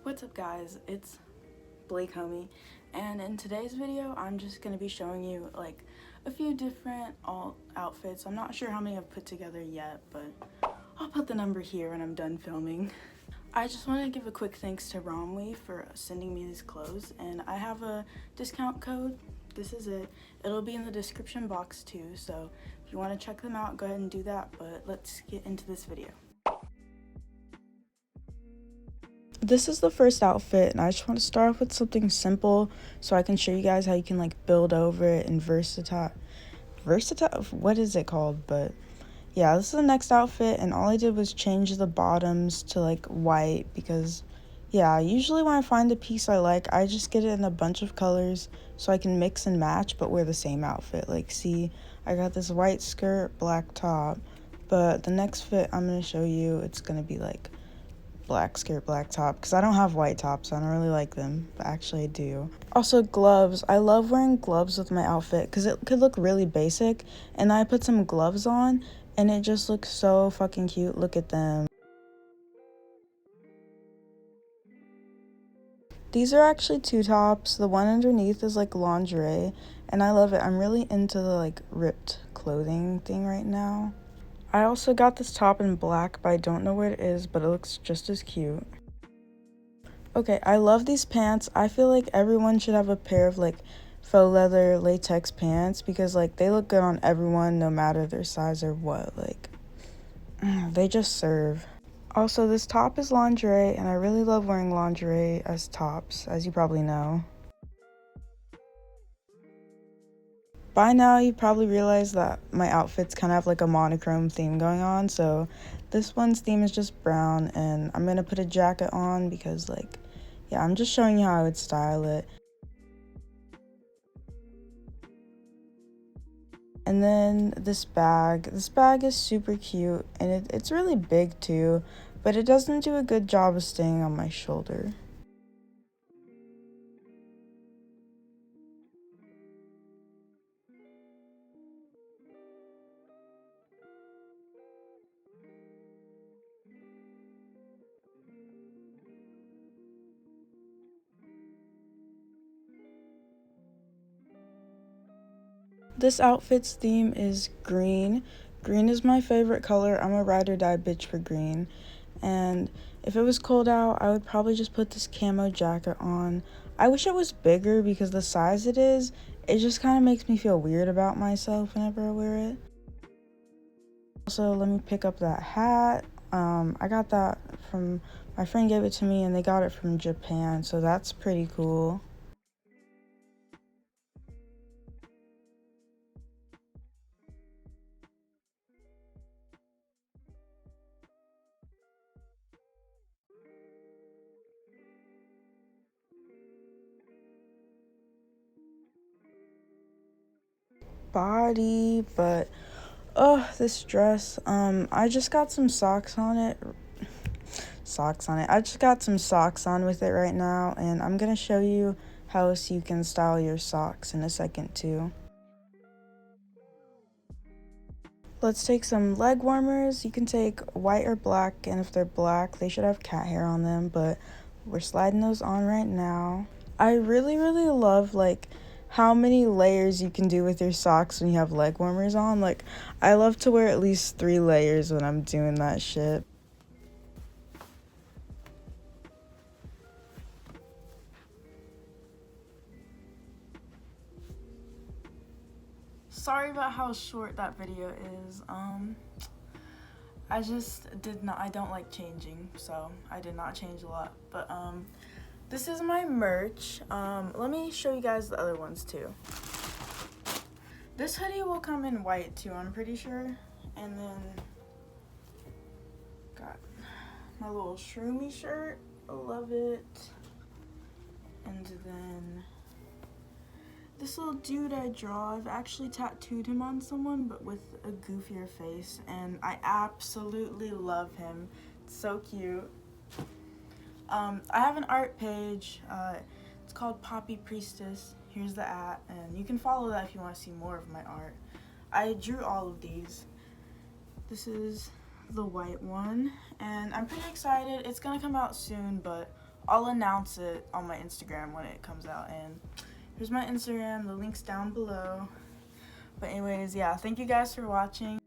What's up guys, it's Blake Homie, and in today's video I'm just going to be showing you like a few different outfits. I'm not sure how many I've put together yet, but I'll put the number here when I'm done filming. I just want to give a quick thanks to Romwe for sending me these clothes, and I have a discount code. This is it. It'll be in the description box too, so if you want to check them out, go ahead and do that, but let's get into this video. This is the first outfit, and I just want to start off with something simple so I can show you guys how you can like build over it and versatile, what is it called? But yeah, this is the next outfit, and all I did was change the bottoms to like white because yeah, usually when I find a piece I like, I just get it in a bunch of colors so I can mix and match but wear the same outfit. Like, see, I got this white skirt, black top, but the next fit I'm going to show you, it's going to be like black skirt, black top, because I don't have white tops. I don't really like them, but actually I do. Also, gloves. I love wearing gloves with my outfit because it could look really basic, and I put some gloves on and it just looks so fucking cute. Look at them. These are actually two tops. The one underneath is like lingerie, and I love it. I'm really into the like ripped clothing thing right now. I also got this top in black, but I don't know where it is, but it looks just as cute. Okay, I love these pants. I feel like everyone should have a pair of like faux leather latex pants because like they look good on everyone no matter their size or what. Like, they just serve. Also, this top is lingerie, and I really love wearing lingerie as tops, as you probably know. By now, you probably realized that my outfits kind of have like a monochrome theme going on, so this one's theme is just brown, and I'm gonna put a jacket on because like, yeah, I'm just showing you how I would style it. And then this bag is super cute, and it's really big too, but it doesn't do a good job of staying on my shoulder. This outfit's theme is green. Green is my favorite color. I'm a ride or die bitch for green. And if it was cold out, I would probably just put this camo jacket on. I wish it was bigger because the size it just kind of makes me feel weird about myself whenever I wear it. Also, let me pick up that hat. I got that from, my friend gave it to me and they got it from Japan, so that's pretty cool. Body, but oh, this dress, I just got some socks on it. I just got some socks on with it right now, and I'm gonna show you how else you can style your socks in a second too. Let's take some leg warmers. You can take white or black, and if they're black, they should have cat hair on them, but we're sliding those on right now. I really love like how many layers you can do with your socks when you have leg warmers on. Like, I love to wear at least 3 layers when I'm doing that shit. Sorry about how short that video is. I don't like changing, so I did not change a lot. But this is my merch. Let me show you guys the other ones too. This hoodie will come in white too, I'm pretty sure. And then got my little shroomy shirt. I love it. And then this little dude I draw, I've actually tattooed him on someone, but with a goofier face, and I absolutely love him. It's so cute. I have an art page. It's called Poppy Priestess. Here's the @ and you can follow that if you want to see more of my art. I drew all of these. This is the white one, and I'm pretty excited. It's gonna come out soon, but I'll announce it on my Instagram when it comes out. And here's my Instagram. The link's down below. But anyways, yeah, thank you guys for watching.